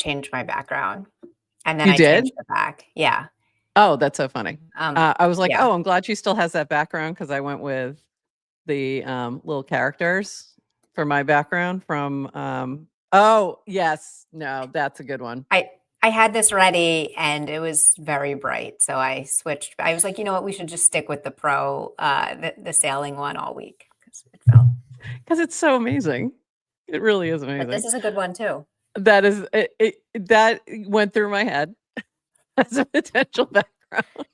change my background, and then You I did? changed it back. Yeah. Oh, that's so funny. I was like, Yeah. oh, I'm glad she still has that background because I went with the little characters for my background from. Oh, yes. No, that's a good one. I had this ready and it was very bright, so I switched. I was like, you know what, we should just stick with the pro, the sailing one all week because it felt. Because it's so amazing. It really is But amazing. this is a good one too. That is that went through my head as a potential background.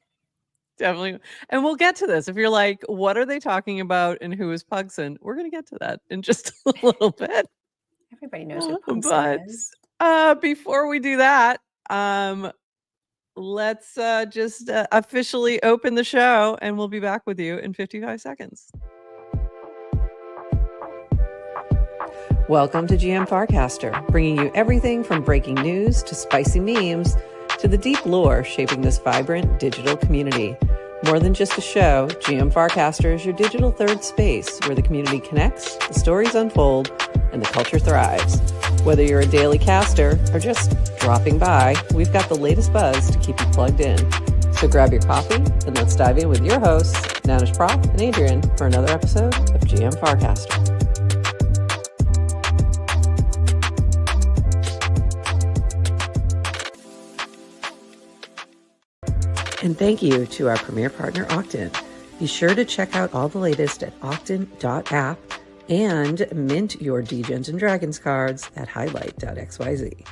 Definitely. And we'll get to this. If you're like, what are they talking about and who is Pugson? We're going to get to that in just a little bit. Everybody knows who Pugson is. Before we do that, let's just officially open the show and we'll be back with you in 55 seconds. Welcome to GM Farcaster, bringing you everything from breaking news to spicy memes to the deep lore shaping this vibrant digital community. More than just a show, GM Farcaster is your digital third space where the community connects, the stories unfold, and the culture thrives. Whether you're a daily caster or just dropping by, we've got the latest buzz to keep you plugged in. So grab your coffee and let's dive in with your hosts, Nanish Prof and Adrian, for another episode of GM Farcaster. And thank you to our premier partner, Octant. Be sure to check out all the latest at octant.app and mint your Dgens and Dragons cards at highlight.xyz.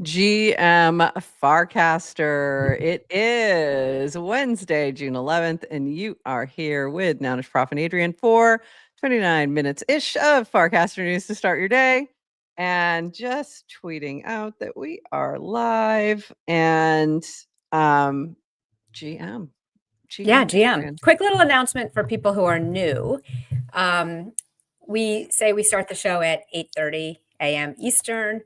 GM Farcaster. It is Wednesday, June 11th, and you are here with Nanish Prof and Adrian for 29 minutes-ish of Farcaster news to start your day. And just tweeting out that we are live and GM. Yeah, GM. Quick little announcement for people who are new. We say we start the show at 8:30 a.m. Eastern.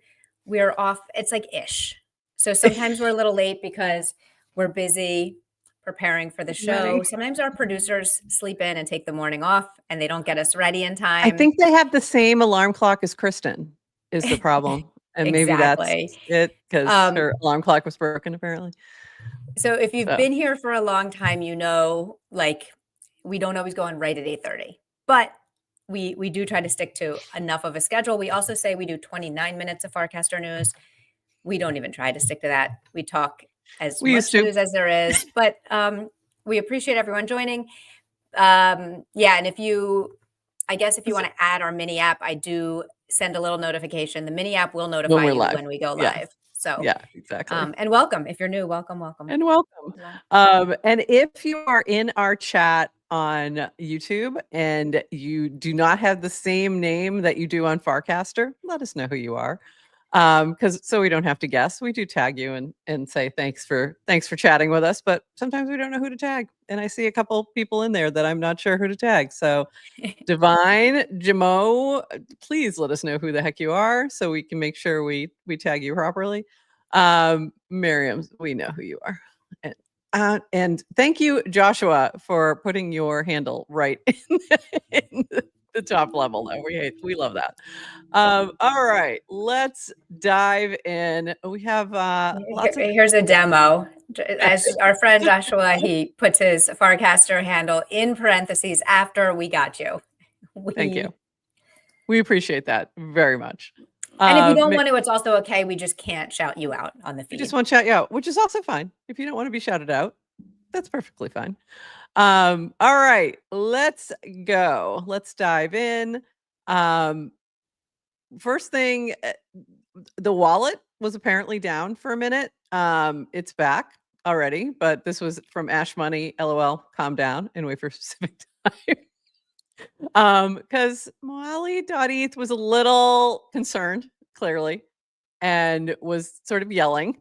We're off, it's like ish. So sometimes we're a little late because we're busy preparing for the show. Sometimes our producers sleep in and take the morning off and they don't get us ready in time. I think they have the same alarm clock as Kristen is the problem. And maybe Exactly. that's it because her alarm clock was broken apparently. So if you've been here for a long time, you know, like we don't always go on right at 8:30, but we do try to stick to enough of a schedule. We also say we do 29 minutes of Farcaster news. We don't even try to stick to that. We talk as much news as there is, but we appreciate everyone joining. And if you want to add our mini app, I do send a little notification. The mini app will notify you when we go live. So yeah, exactly. And welcome. If you're new, welcome. And welcome. And if you are in our chat on YouTube and you do not have the same name that you do on Farcaster, let us know who you are. Because so we don't have to guess. We do tag you and say thanks for chatting with us, but sometimes we don't know who to tag. And I see a couple people in there that I'm not sure who to tag. So Divine, Jamo, please let us know who the heck you are so we can make sure we tag you properly. Miriam, we know who you are. And thank you, Joshua, for putting your handle right in the top level. We love that. All right, let's dive in. We have here's a demo. As our friend Joshua, he puts his Farcaster handle in parentheses after "we got you." Thank you. We appreciate that very much. And if you don't want to, it's also okay. We just can't shout you out on the feed. We just want to shout you out, which is also fine. If you don't want to be shouted out, that's perfectly fine. All right, let's go. Let's dive in. First thing, the wallet was apparently down for a minute. It's back already, but this was from Ash Money. LOL, calm down and wait for a specific time. Because Moali.eth was a little concerned, clearly, and was sort of yelling.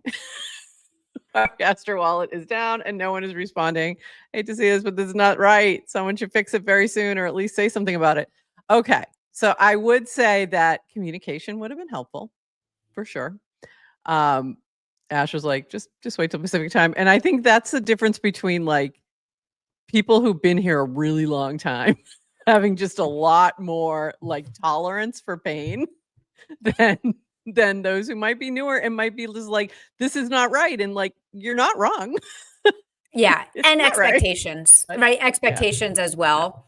Farcaster wallet is down and no one is responding. Hate to see this, but this is not right. Someone should fix it very soon or at least say something about it. Okay. So I would say that communication would have been helpful for sure. Ash was like, just wait till Pacific time. And I think that's the difference between like people who've been here a really long time having just a lot more like tolerance for pain than those who might be newer and might be just like, this is not right. And like, you're not wrong. Yeah, It's and not right. expectations, But right? yeah, Expectations as well,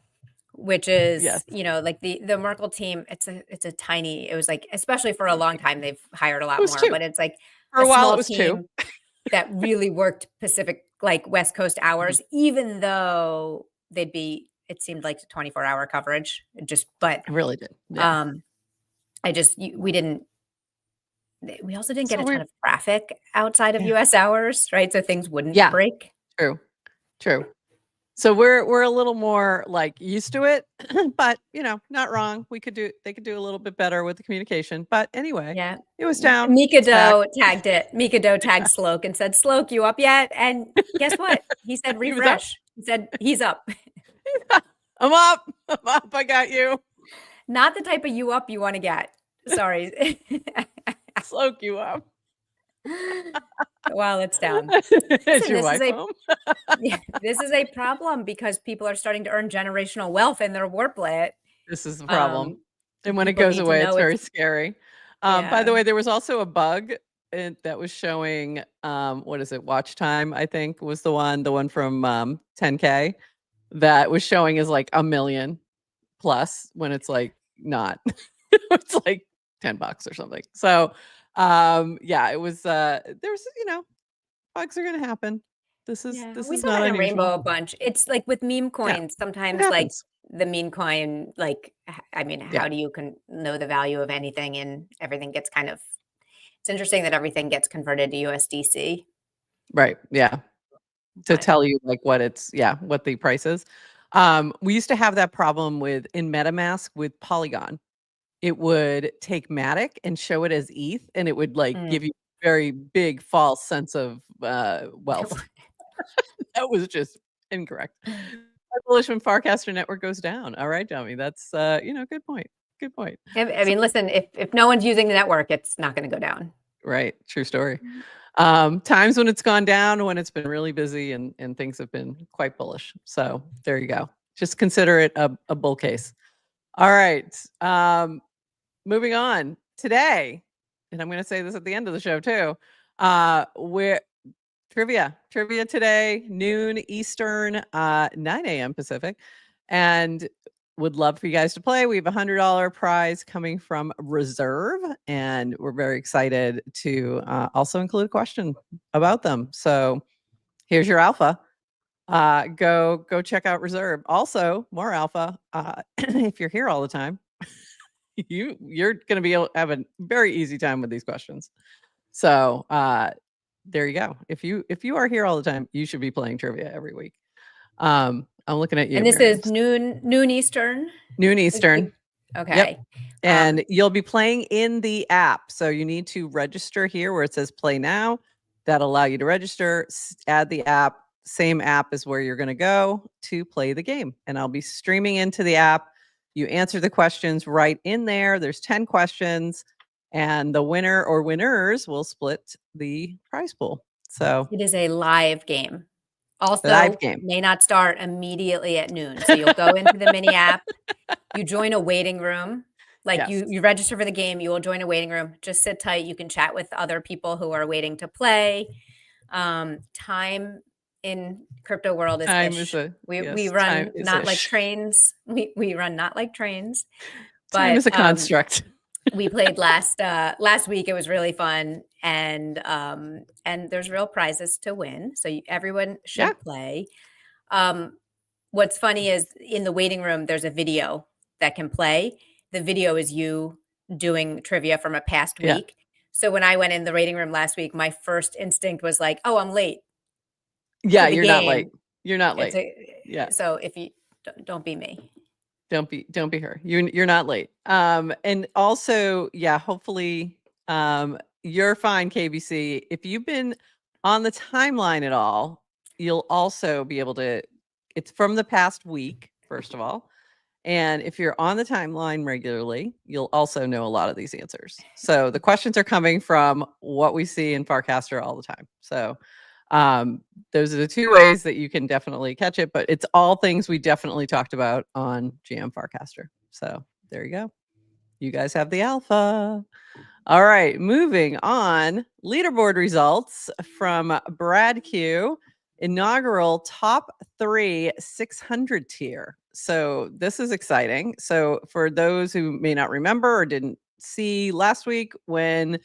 which is, yes, like the Merkle team, it's a tiny, it was like, especially for a long time, they've hired a it lot was more, two. but it's like For a a while, it small was two. team that really worked Pacific, like West Coast hours, even though it seemed like 24-hour coverage. But I really did. Yeah. we also didn't get So a ton of traffic outside of yeah. US hours, right? So things wouldn't Yeah. break. True. So we're a little more like used to it, but not wrong. They could do a little bit better with the communication. But anyway, Yeah. it was down. Mika It's back. Doe tagged it. Mika Doe tagged Sloke and said, "Sloke, you up yet?" And guess what? He said, He was up. "Refresh." He said, "He's up." I'm up. I'm up. I got you. Not the type of you up you want to get. Sorry. Sloke you up. While it's down. Is Listen, your wife home? this is a problem because people are starting to earn generational wealth in their warplet. This is the problem. And when it People goes need to away, it's know very scary. By Yeah. the way, there was also a bug that was showing, what is it? Watch time, I think was the one from 10K that was showing as like 1 million plus when it's like not. It's like $10 or something. So yeah, it was there's bugs are gonna happen. This Yeah, we is saw not that in unusual. Rainbow a bunch. It's like with meme Yeah, coins, it sometimes like happens. the meme coin, like, I mean, Yeah, how do you know the value of anything and everything gets it's interesting that everything gets converted to USDC. right. Yeah. To But tell you like what what the price is. We used to have that problem in MetaMask with Polygon. It would take Matic and show it as ETH, and it would like mm. give you a very big false sense of wealth. That was just incorrect. Bullish when Farcaster network goes down. All right, dummy. That's good point. Good point. I So, mean, listen, if no one's using the network, it's not going to go down. right. True story. Times when it's gone down, when it's been really busy and things have been quite bullish. So there you go. Just consider it a bull case. All right. Moving on today, and I'm going to say this at the end of the show too. We're trivia today, noon Eastern, 9 a.m. Pacific, and would love for you guys to play. We have a $100 prize coming from Reserve, and we're very excited to also include a question about them. So here's your alpha. Go check out Reserve. Also, more alpha. If you're here all the time, you're going to be able to have a very easy time with these questions. So there you go. If you are here all the time, you should be playing trivia every week. I'm looking at you. And this Miriam. is noon Eastern. Noon Eastern. Okay. Yep. And you'll be playing in the app. So you need to register here where it says play now. That'll allow you to register, add the app. Same app is where you're going to go to play the game. And I'll be streaming into the app. You answer the questions right in there. There's 10 questions. And the winner or winners will split the prize pool. So it is a live game. Also, live game. may not start immediately at noon. So you'll go into the mini app, you join a waiting room. Like Yes. you register for the game, you will join a waiting room. Just sit tight. You can chat with other people who are waiting to play. Time in crypto world is Time ish. is a We yes, run time is not like ish. trains. We run not like trains. Time But is a construct. we played last week. It was really fun, and there's real prizes to win. So everyone should play. What's funny is in the waiting room, there's a video that can play. The video is you doing trivia from a past week. So when I went in the waiting room last week, my first instinct was like, "Oh, I'm late." Yeah, to the you're game. not late. You're not late. Yeah. So if you don't be me. Don't be her. You're not late. And also, yeah, hopefully you're fine, KBC. If you've been on the timeline at all, you'll also be able to, it's from the past week, first of all. And if you're on the timeline regularly, you'll also know a lot of these answers. So the questions are coming from what we see in Farcaster all the time. So Those are the two ways that you can definitely catch it, but it's all things we definitely talked about on GM Farcaster. So there you go. You guys have the alpha. All right, moving on. Leaderboard results from Brad Q. Inaugural top 3 600 tier. So this is exciting. So for those who may not remember or didn't see last week when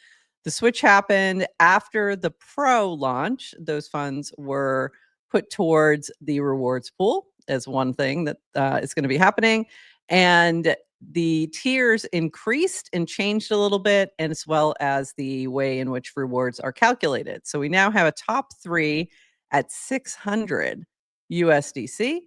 the switch happened after the pro launch, those funds were put towards the rewards pool as one thing that is going to be happening. And the tiers increased and changed a little bit, and as well as the way in which rewards are calculated. So we now have a top 3 at 600 USDC.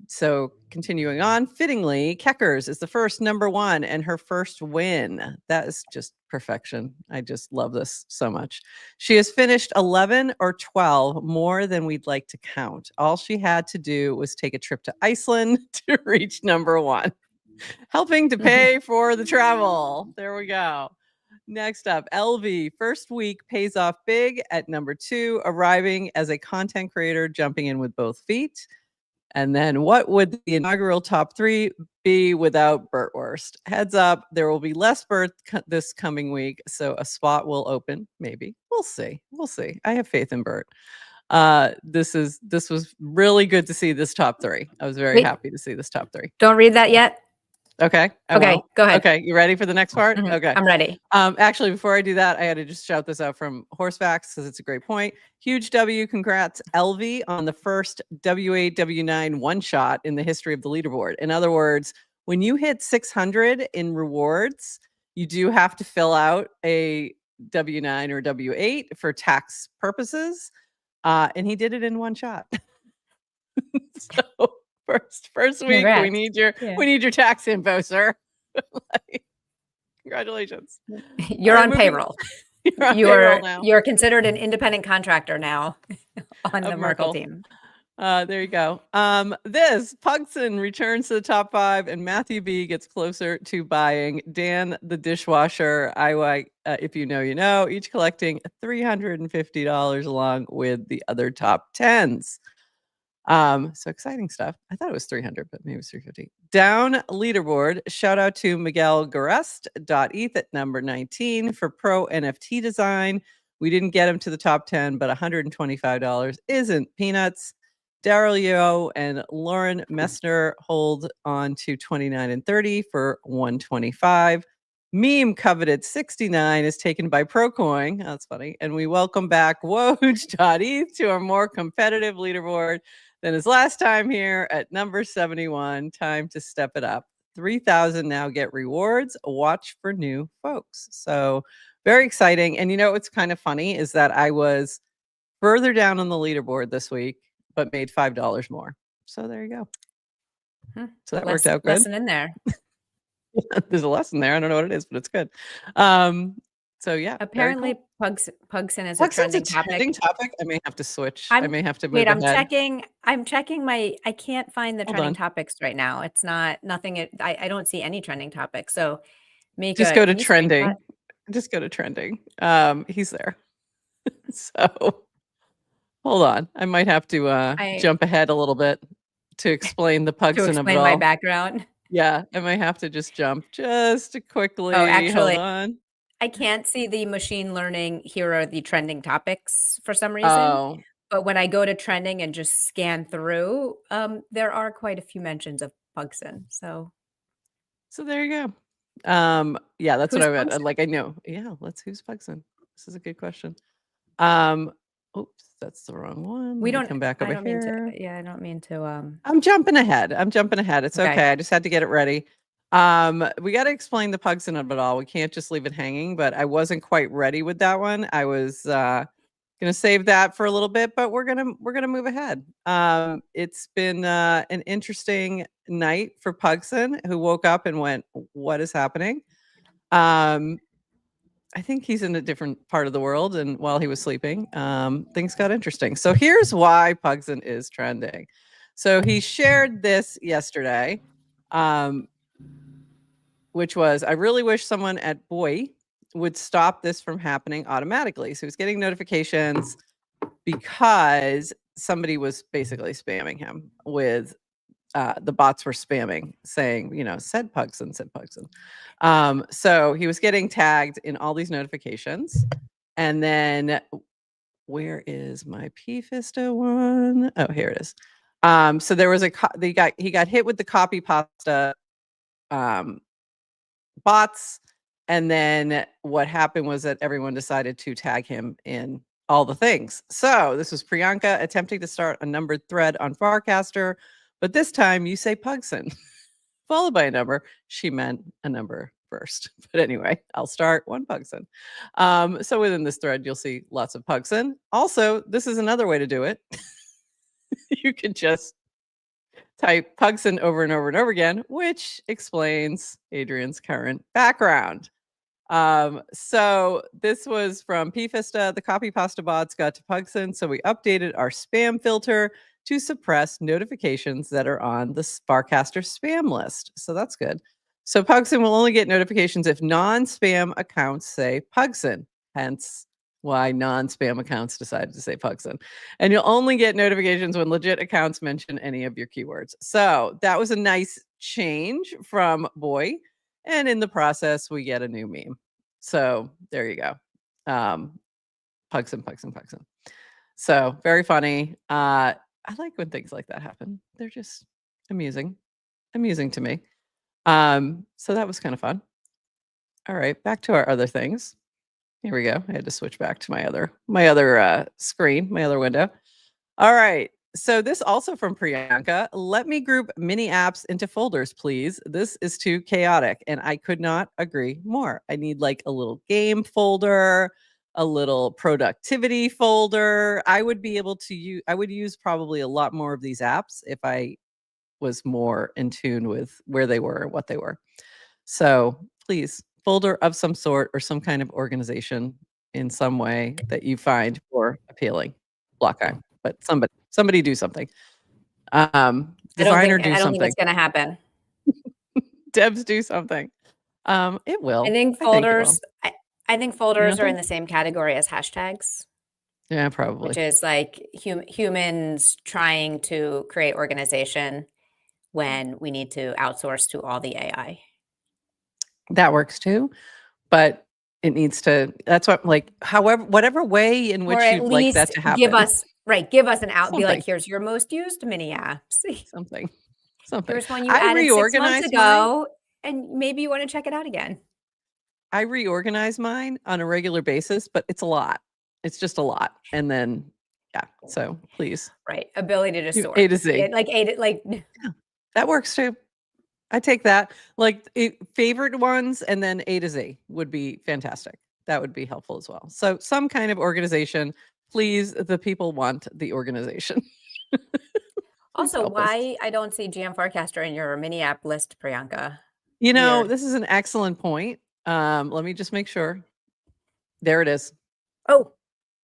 So continuing on, fittingly, Keckers is the first number 1 and her first win. That is just perfection. I just love this so much. She has finished 11 or 12 more than we'd like to count. All she had to do was take a trip to Iceland to reach number 1. Helping to pay for the travel. There we go. Next up, LV. First week pays off big at number 2, arriving as a content creator, jumping in with both feet. And then what would the inaugural top 3 be without Burtwurst? Heads up, there will be less Burt this coming week, so a spot will open, maybe. We'll see. We'll see. I have faith in Burt. This was really good to see this top 3. I was very happy to see this top 3. Don't read that yet. Okay. Okay, go ahead. Okay, you ready for the next part? Okay. I'm ready. Actually, before I do that, I had to just shout this out from Horsefacts because it's a great point. Huge W. Congrats, LV, on the first W8, W9 one-shot in the history of the leaderboard. In other words, when you hit 600 in rewards, you do have to fill out a W9 or W8 for tax purposes. And he did it in one shot. So first week, Congrats. we need your tax info, sir. Congratulations. You're on payroll. Now. You're considered an independent contractor now on the Merkle team. There you go. This Pugson returns to the top 5, and Matthew B gets closer to buying. Dan the dishwasher, if you know, you know, each collecting $350 along with the other top 10s. So exciting stuff. I thought it was 300, but maybe it's 350. Down leaderboard, shout out to Miguel Garest.eth at number 19 for pro NFT design. We didn't get him to the top 10, but $125 isn't peanuts. Daryl Yo and Lauren Messner hold on to 29 and 30 for 125. Meme coveted 69 is taken by Procoin. That's funny. And we welcome back Woj.eth to a more competitive leaderboard than his last time here at number 71. Time to step it up. 3,000 now get rewards. Watch for new folks. So very exciting. And you know what's kind of funny is that I was further down on the leaderboard this week, but made $5 more. So there you go. So that worked out good. Lesson in there. There's a lesson there. I don't know what it is, but it's good. So yeah. Apparently, cool. Pugson is a trending topic. I may have to switch. I may have to move ahead. I'm checking my. I can't find the trending topics right now. It's nothing. I don't see any trending topics. So just go to trending. Just go to trending. He's there. So hold on. I might have to jump ahead a little bit to explain the Pugson to explain my background. Yeah, I might have to just jump just quickly. Oh, actually, hold on. I can't see the machine learning. Here are the trending topics for some reason. But when I go to trending and just scan through, there are quite a few mentions of Pugson. So there you go. Yeah, that's what I meant. Like I know. Yeah, who's Pugson? This is a good question. Oops, that's the wrong one. We don't come back over here. I don't mean to. I'm jumping ahead. It's okay. I just had to get it ready. We got to explain the Pugson of it all. We can't just leave it hanging, but I wasn't quite ready with that one. I was going to save that for a little bit, but we're going to move ahead. It's been an interesting night for Pugson, who woke up and went, what is happening? I think he's in a different part of the world, and while he was sleeping, things got interesting. So here's why Pugson is trending. So he shared this yesterday, which was, I really wish someone at Boy would stop this from happening automatically. So he's getting notifications because somebody was basically spamming him with the bots were spamming, saying, said Pugson, said Pugson. So he was getting tagged in all these notifications. And then where is my ep257 one? Oh, here it is. So there was he got hit with the copy pasta bots. And then what happened was that everyone decided to tag him in all the things. So this was Priyanka attempting to start a numbered thread on Farcaster, but this time you say Pugson followed by a number. She meant a number first. But anyway, I'll start one Pugson. So within this thread, you'll see lots of Pugson. Also, this is another way to do it. You can just type Pugson over and over and over again, which explains Adrian's current background. So this was from Pfista. The copy pasta bots got to Pugson, so we updated our spam filter to suppress notifications that are on the Farcaster spam list. So that's good. So Pugson will only get notifications if non-spam accounts say Pugson, hence why non-spam accounts decided to say Pugson. And you'll only get notifications when legit accounts mention any of your keywords. So that was a nice change from Boy. And in the process, we get a new meme. So there you go. Pugson, Pugson, Pugson. So very funny. I like when things like that happen. They're just amusing to me. So that was kind of fun. All right, back to our other things. Here we go. I had to switch back to my other screen, my other window. All right. So this also from Priyanka. Let me group mini apps into folders, please. This is too chaotic, and I could not agree more. I need like a little game folder, a little productivity folder. I would be able to use. I would use probably a lot more of these apps if I was more in tune with where they were and what they were. So please, folder of some sort or some kind of organization in some way that you find more appealing. Blockheim, but somebody do something. Designer do something. I don't think it's going to happen. Devs do something. It will. I think folders. I think folders are in the same category as hashtags. Yeah, probably. Which is like humans trying to create organization when we need to outsource to all the AI. That works too, but it needs to. That's what, like, however, whatever way in which you'd like that to happen. Give us an out. Something. Be like, here's your most used mini apps. Something. Here's one you added 6 months ago, and maybe you want to check it out again. I reorganize mine on a regular basis, but it's a lot. It's just a lot, and then so please, right? Ability to sort A to Z, yeah, that works too. I take that. Like favorite ones, and then A to Z would be fantastic. That would be helpful as well. So some kind of organization, please. The people want the organization. Also, why I don't see GM Farcaster in your mini app list, Priyanka? This is an excellent point. Let me just make sure. There it is. Oh,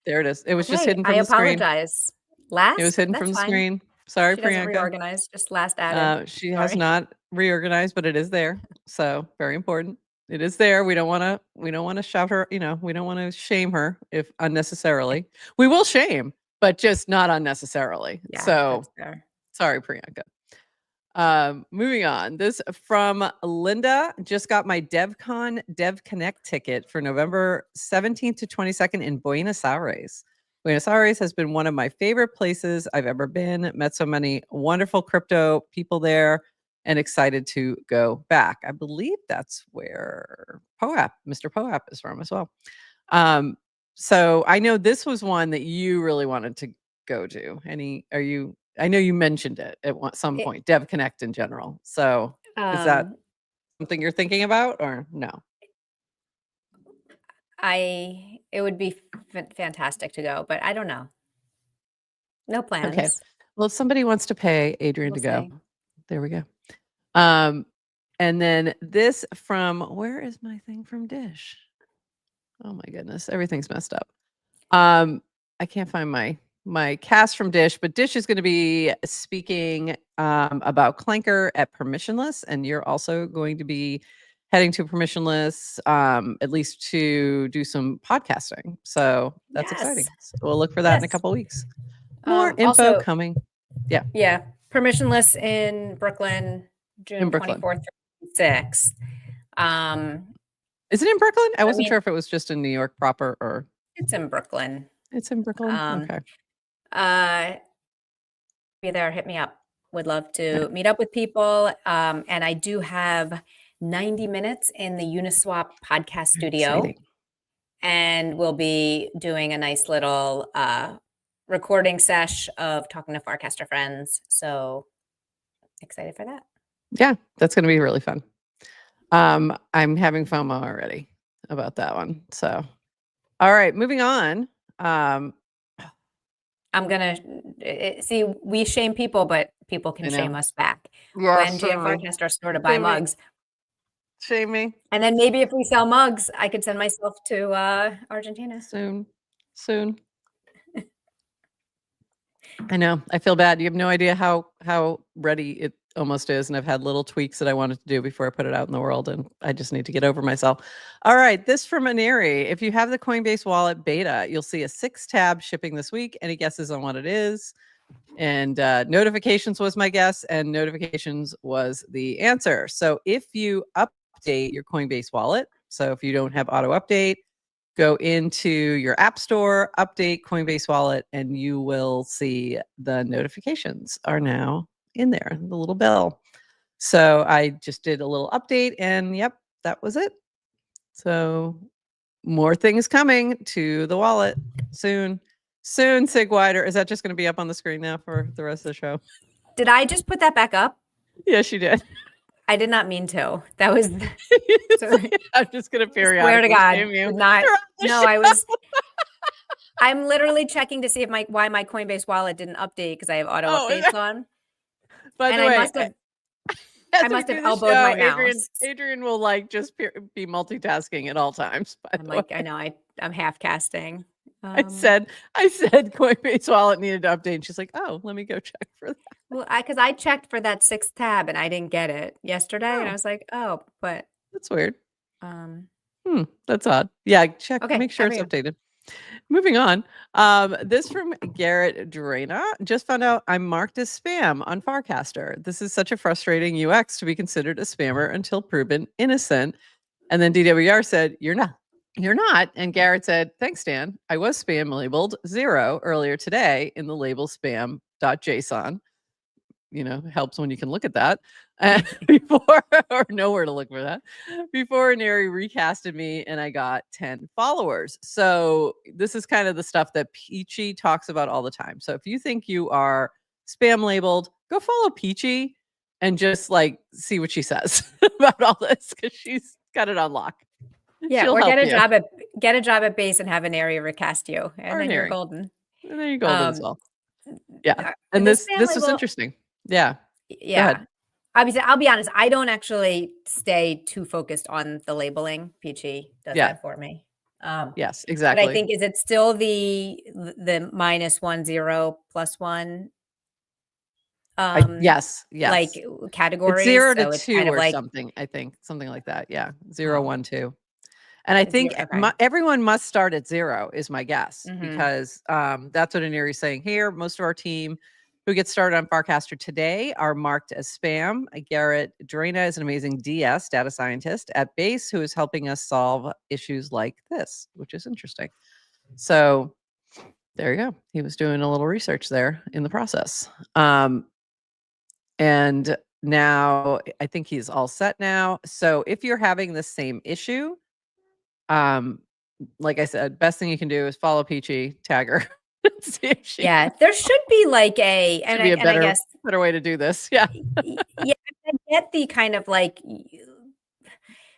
there it is. It was just hidden from the screen. I apologize. It was hidden from the screen. Sorry, she Priyanka. Reorganized, just last added. She has not reorganized, but it is there. So very important. It is there. We don't want to shout her. We don't want to shame her if unnecessarily. We will shame, but just not unnecessarily. Yeah, so sorry, Priyanka. Moving on. This from Linda. Just got my DevCon Dev Connect ticket for November 17th to 22nd in Buenos Aires. Buenos Aires has been one of my favorite places I've ever been. Met so many wonderful crypto people there and excited to go back. I believe that's where Mr. Poap is from as well. So I know this was one that you really wanted to go to. I know you mentioned it at some point, Dev Connect in general. So is that something you're thinking about or no? It would be fantastic to go, but I don't know. No plans. Okay. Well, if somebody wants to pay Adrian to go, there we go. And then this from, where is my thing from Dish? Oh my goodness, everything's messed up. I can't find my cast from Dish, but Dish is going to be speaking about Clanker at Permissionless, and you're also going to be heading to permissionless, at least to do some podcasting. So that's exciting. So we'll look for that in a couple of weeks. More info also, coming. Yeah. Yeah. Permissionless in Brooklyn, June 24th through 6th. Is it in Brooklyn? I wasn't sure if it was just in New York proper or. It's in Brooklyn. It's in Brooklyn. Okay. Be there, hit me up. Would love to meet up with people. And I do have 90 minutes in the Uniswap podcast studio. Exciting. And we'll be doing a nice little recording sesh of talking to Farcaster friends. So excited for that. Yeah, that's going to be really fun. I'm having FOMO already about that one. So, all right, moving on. I'm going to see, we shame people, but people can shame us back. Yeah, when GM Farcaster store to buy mugs. Shame me. And then maybe if we sell mugs, I could send myself to Argentina. Soon. I know. I feel bad. You have no idea how ready it almost is. And I've had little tweaks that I wanted to do before I put it out in the world. And I just need to get over myself. All right. This from Aneri. If you have the Coinbase wallet beta, you'll see a 6-tab shipping this week. Any guesses on what it is? And notifications was my guess. And notifications was the answer. So if you update your Coinbase wallet, so if you don't have auto update, go into your app store, update Coinbase wallet, and you will see the notifications are now in there, the little bell. So I just did a little update and yep, that was it. So more things coming to the wallet soon. Soon, Sig Wider. Is that just going to be up on the screen now for the rest of the show? Did I just put that back up? Yes, you did. I did not mean to. That was. I'm just going to periodically swear to God, you. not. No, I was. I'm literally checking to see if why my Coinbase wallet didn't update because I have auto updates on. By the way, I must have elbowed my mouse. Adrian will like just be multitasking at all times. I'm like, I know, I'm half casting. I said Coinbase wallet needed to update. And she's like, oh, let me go check for that. Well, because I checked for that 6th tab and I didn't get it yesterday, and I was like, oh, but that's weird. That's odd. Yeah, check. Okay, make sure it's updated. Moving on. This from Garrett Drana. Just found out I'm marked as spam on Farcaster. This is such a frustrating UX to be considered a spammer until proven innocent. And then DWR said, you're not. You're not. And Garrett said, thanks, Dan. I was spam labeled 0 earlier today in the label spam.json. You know, helps when you can look at that. And before, or nowhere to look for that, before Aneri recasted me and I got 10 followers. So this is kind of the stuff that Peachy talks about all the time. So if you think you are spam labeled, go follow Peachy and just like see what she says about all this, because she's got it on lock. Yeah, or get a job at base and have Aneri recast you, and then you're golden. And then you're golden as well. Yeah, and this was interesting. Yeah. Obviously, I'll be honest, I don't actually stay too focused on the labeling. Peachy does that for me. Yes, exactly. But I think, is it still the -1 0 +1? Yes. Like categories. It's 0 to 2 kind of or something. I think something like that. Yeah, 0, 1, 2. And I think everyone must start at 0 is my guess, because that's what Aneri's saying here. Most of our team who gets started on Farcaster today are marked as spam. Garrett Drana is an amazing DS, data scientist at Base, who is helping us solve issues like this, which is interesting. So there you go. He was doing a little research there in the process. And now I think he's all set now. So if you're having the same issue, like I said, best thing you can do is follow Peachy, tag her. Yeah, there should be like I guess better way to do this. Yeah. Yeah, I get the kind of like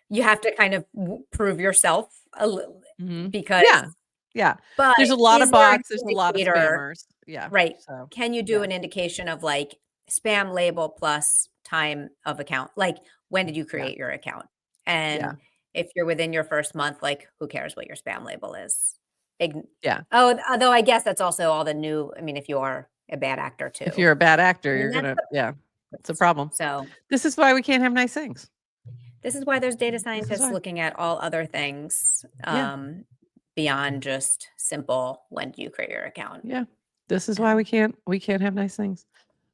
you have to kind of prove yourself a little because but there's a lot of bots, there's a lot of spammers. Yeah. Right. So, can you do an indication of like spam label plus time of account? Like, when did you create your account? And if you're within your first month, like, who cares what your spam label is? Oh, although I guess that's also all the new. I mean, if you are a bad actor too. If you're a bad actor, you're gonna. It's a problem. So this is why we can't have nice things. This is why there's data This is scientists why. looking at all other things Yeah. beyond just simple when do you create your account. Yeah. This is why we can't have nice things.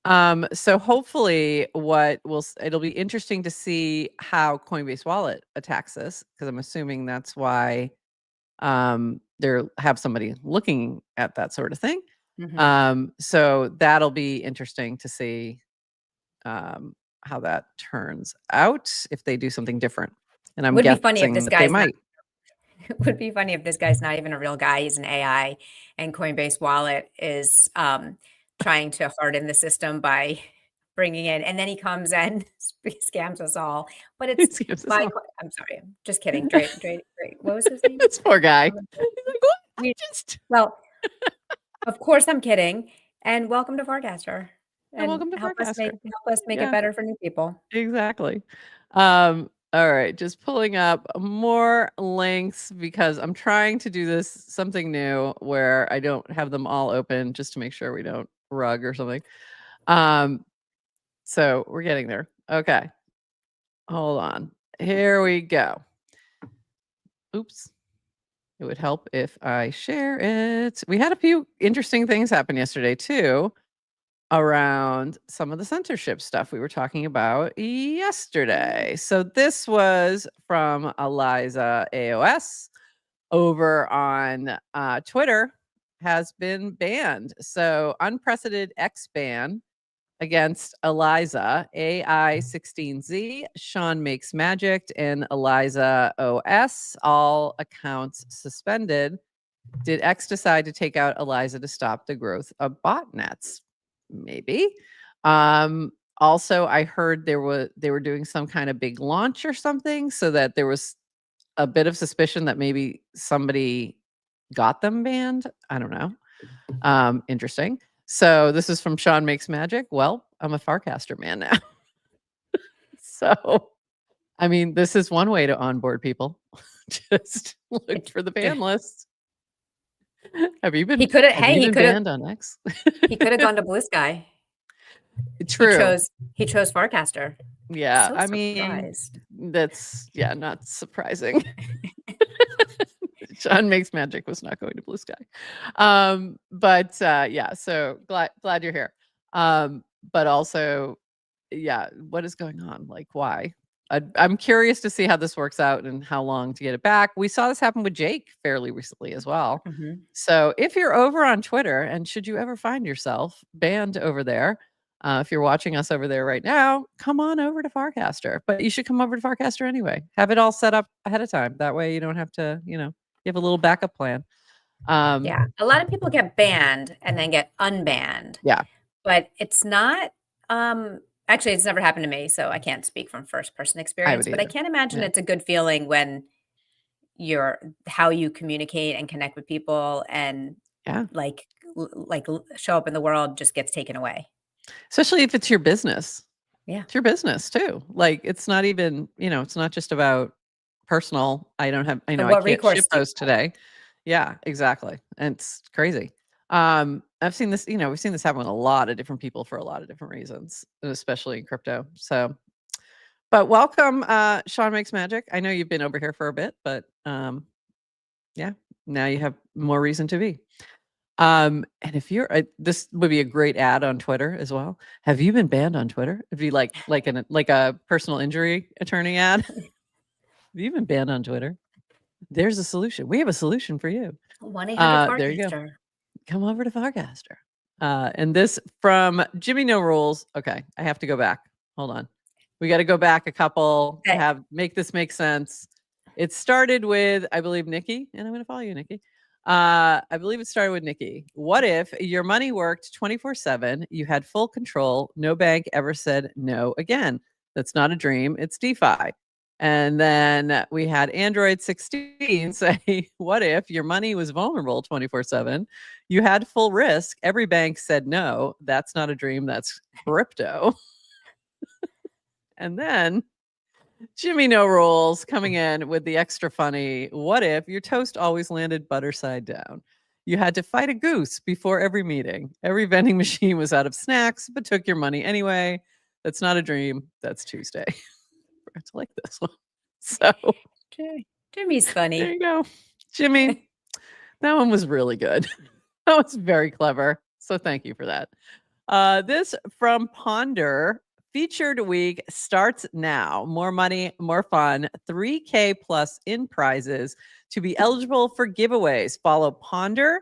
So hopefully it'll be interesting to see how Coinbase Wallet attacks this, because I'm assuming that's why they'll have somebody looking at that sort of thing. So that'll be interesting to see how that turns out if they do something different. And I'm Would be funny if this guessing they guy's not might. it would be funny if this guy's not even a real guy, he's an AI, and Coinbase Wallet is trying to harden the system by bringing in, and then he comes and scams us all. But it's Scams us by, all. I'm sorry, I'm just kidding. Dre, what was his name? This poor guy. He's like, what? We, well, of course I'm kidding. And welcome to Farcaster. And welcome to Farcaster. Help us make it better for new people. Exactly. All right, just pulling up more links because I'm trying to do this something new where I don't have them all open just to make sure we don't rug or something. So we're getting there. Okay. Hold on. Here we go. Oops. It would help if I share it. We had a few interesting things happen yesterday too, around some of the censorship stuff we were talking about yesterday. So this was from Eliza AOS over on Twitter, has been banned. So unprecedented X ban against Eliza, AI16Z, Sean Makes Magic, and Eliza OS, all accounts suspended. Did X decide to take out Eliza to stop the growth of botnets? Maybe. Also, I heard they were doing some kind of big launch or something, so that there was a bit of suspicion that maybe somebody got them banned. I don't know. Interesting. So this is from Sean Makes Magic. Well, I'm a Farcaster man now. So, I mean, this is one way to onboard people. Just look for the ban list. Have you been? He could have banned on X? He could have gone to Blue Sky. True. He chose Farcaster. Yeah, So I mean, that's not surprising. Sean Makes Magic was not going to Blue Sky. But yeah, so glad you're here. But also, yeah, what is going on? Like, why? I'm curious to see how this works out and how long to get it back. We saw this happen with Jake fairly recently as well. So if you're over on Twitter, and should you ever find yourself banned over there, if you're watching us over there right now, come on over to Farcaster. But you should come over to Farcaster anyway. Have it all set up ahead of time. That way you don't have to, you have a little backup plan. Yeah, a lot of people get banned and then get unbanned. Yeah. But it's not actually, it's never happened to me, so I can't speak from first person experience, but I can't imagine it's a good feeling when how you communicate and connect with people and like show up in the world just gets taken away. Especially if it's your business. Yeah. It's your business too. Like, it's not even, it's not just about personal. I can't ship post today. Yeah, exactly. And it's crazy. I've seen this, we've seen this happen with a lot of different people for a lot of different reasons, especially in crypto. So, but welcome, Sean Makes Magic. I know you've been over here for a bit, but yeah, now you have more reason to be. And if you're, this would be a great ad on Twitter as well. Have you been banned on Twitter? If you like a personal injury attorney ad, have you been banned on Twitter? There's a solution. We have a solution for you. 1-800-Farcaster. There you go. Come over to Farcaster. And this from Jimmy No Rules. Okay, I have to go back. Hold on. We got to go back a couple. Make this make sense. It started with, I believe, Nikki, and I'm going to follow you, Nikki. I believe it started with Nikki. What if your money worked 24/7? You had full control. No bank ever said no again. That's not a dream. It's DeFi. And then we had Android 16 say, what if your money was vulnerable 24/7? You had full risk. Every bank said no. That's not a dream. That's crypto. And then Jimmy No Rules coming in with the extra funny, what if your toast always landed butter side down? You had to fight a goose before every meeting. Every vending machine was out of snacks, but took your money anyway. That's not a dream. That's Tuesday. forgot to like this one. So Jimmy's funny. there you go. Jimmy, that one was really good. That was very clever. So thank you for that. This from Ponder. Featured week starts now. More money, more fun. 3K plus in prizes. To be eligible for giveaways, follow Ponder,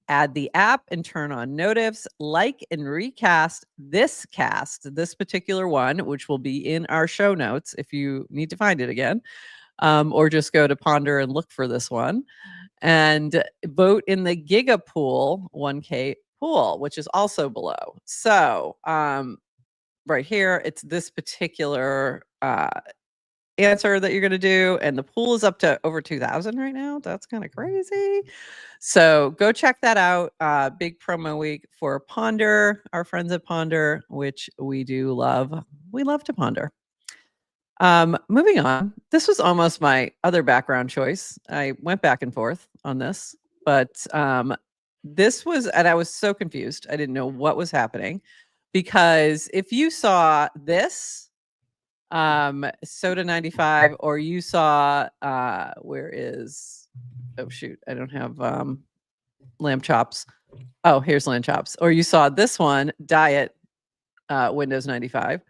add the app, and turn on notifs. Like and recast this particular one, which will be in our show notes if you need to find it again, or just go to Ponder and look for this one. And vote in the Giga Pool 1K pool, which is also below. So, right here, it's this particular answer that you're going to do, and the pool is up to over 2,000 right now. That's kind of crazy. So go check that out. Big promo week for Ponder, our friends at Ponder, which we do love. We love to ponder. Moving on. This was almost my other background choice. I went back and forth on this, but this was, and I was so confused. I didn't know what was happening, because if you saw this Soda 95, or you saw where is, oh shoot, I don't have lamb chops. Oh, here's lamb chops. Or you saw this one, Diet Windows 95.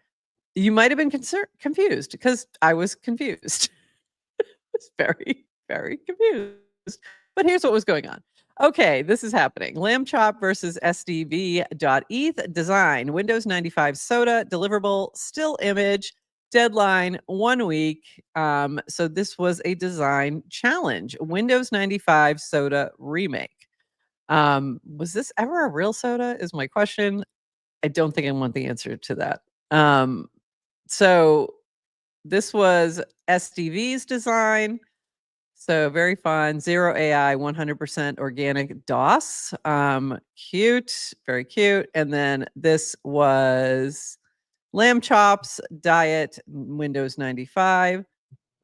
You might have been confused, because I was confused. I was very, very confused. But here's what was going on. Okay, this is happening. Lamb chop versus SDV.eth design. Windows 95 Soda, deliverable, still image, deadline 1 week. So this was a design challenge. Windows 95 Soda remake. Was this ever a real soda is my question. I don't think I want the answer to that. So this was SDV's design. So very fun. 0 AI, 100% organic DOS. Cute, very cute. And then this was lamb chops, Diet, Windows 95.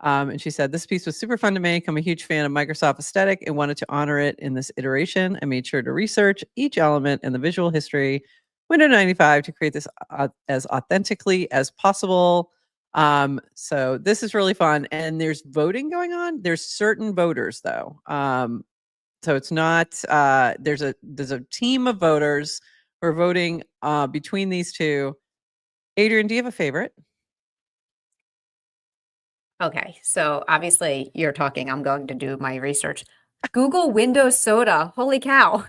And she said, this piece was super fun to make. I'm a huge fan of Microsoft aesthetic and wanted to honor it in this iteration. I made sure to research each element and the visual history Windows 95 to create this as authentically as possible. So this is really fun, and there's voting going on. There's certain voters though. So it's not there's a team of voters who are voting between these two. Adrian, do you have a favorite? Okay, so obviously you're talking. I'm going to do my research. Google Windows Soda. Holy cow.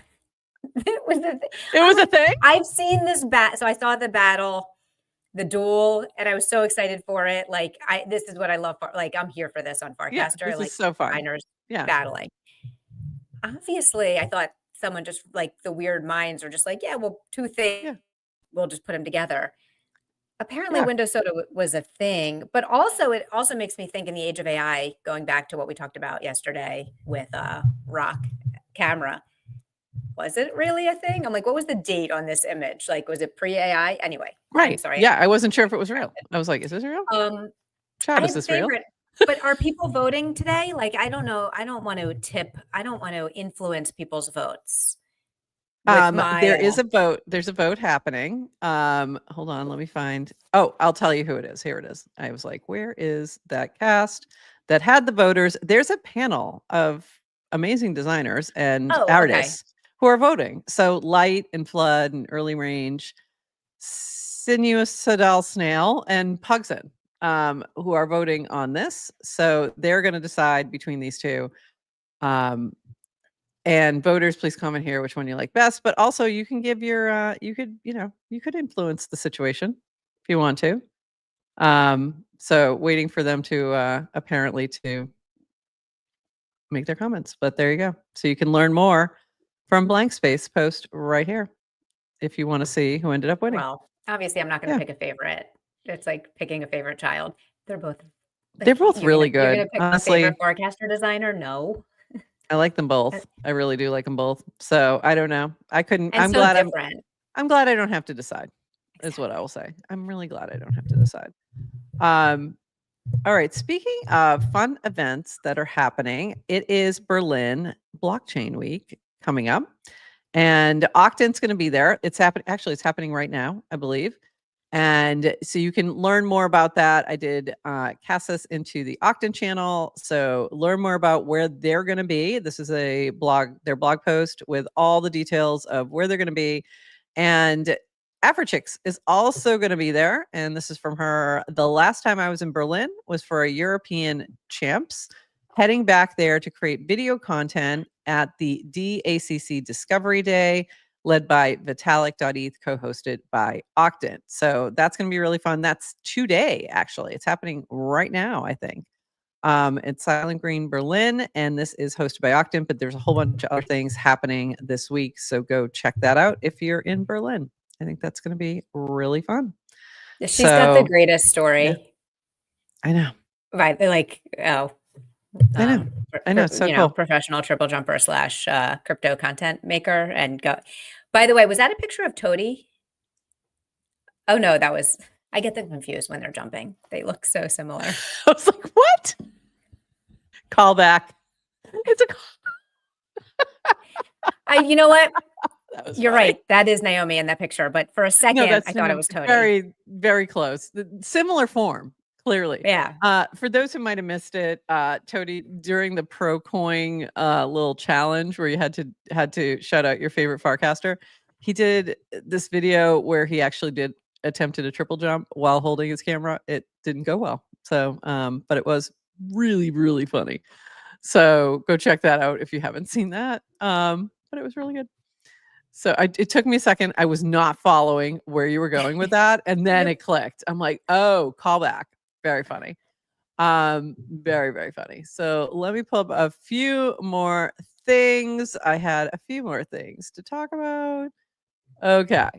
It was a It was a thing? I've seen this so I saw the battle, the duel, and I was so excited for it. Like, this is what I love. Like, I'm here for this on Yeah, Farcaster. this Like, is so fun. designers Yeah. battling. Obviously, I thought someone just, like, the weird minds are just like, yeah, well, two things. Yeah. We'll just put them together. Apparently, Yeah. Windows Soda was a thing, but also it also makes me think, in the age of AI, going back to what we talked about yesterday with Rock camera. Was it really a thing? I'm like, what was the date on this image? Like, was it pre-AI? Anyway, I'm Right. sorry. Yeah, I wasn't sure if it was real. I was like, is this real? I Chad, is have a this real? favorite, but are people voting today? Like, I don't know. I don't want to influence people's votes with my There is a vote. There's a vote happening. Hold on, let me find. Oh, I'll tell you who it is. Here it is. I was like, where is that cast that had the voters? There's a panel of amazing designers and artists who are voting. So Light and Flood and Early Range, Sinuous Sadal Snail, and Pugson, who are voting on this. So they're going to decide between these two. And voters, please comment here which one you like best. But also, you can give your you could influence the situation if you want to. So waiting for them to apparently to make their comments. But there you go. So you can learn more from Blank Space post right here if you want to see who ended up winning. Well, obviously, I'm not going to pick a favorite. It's like picking a favorite child. They're both really good. You're going to pick Honestly, a favorite Farcaster designer? No. I like them both. I really do like them both. So I don't know. I couldn't. And I'm so glad different. I'm glad I don't have to decide. Is what I will say. I'm really glad I don't have to decide. All right. Speaking of fun events that are happening, it is Berlin Blockchain Week coming up, and Octant's going to be there. It's happening. Actually, it's happening right now, I believe. And so you can learn more about that. I did cast this into the Octant channel. So learn more about where they're going to be. This is their blog post with all the details of where they're going to be. And Africhicks is also going to be there. And this is from her. The last time I was in Berlin was for a European champs, heading back there to create video content at the DACC Discovery Day, led by Vitalik.eth, co-hosted by Octant. So that's going to be really fun. That's today, actually. It's happening right now, I think. It's Silent Green Berlin, and this is hosted by Octant, but there's a whole bunch of other things happening this week. So go check that out if you're in Berlin. I think that's going to be really fun. She's got the greatest story. Yeah, I know. Right. Like, oh. I know. I know. It's so cool. Professional triple jumper / crypto content maker. And go. By the way, was that a picture of Toady? Oh no, I get them confused when they're jumping. They look so similar. I was like, what? Call back. It's a you know what? You're right. That is Naomi in that picture. But for a second, I thought it was Toady. Very, very close. Similar form, clearly. Yeah. For those who might have missed it, Toady, during the Pro Coin little challenge where you had to shout out your favorite Farcaster, he did this video where he actually attempted a triple jump while holding his camera. It didn't go well. So, but it was really, really funny. So go check that out if you haven't seen that. But it was really good. So it took me a second. I was not following where you were going with that. And then it clicked. I'm like, oh, callback. Very funny. Very, very funny. So let me pull up a few more things. I had a few more things to talk about. Okay.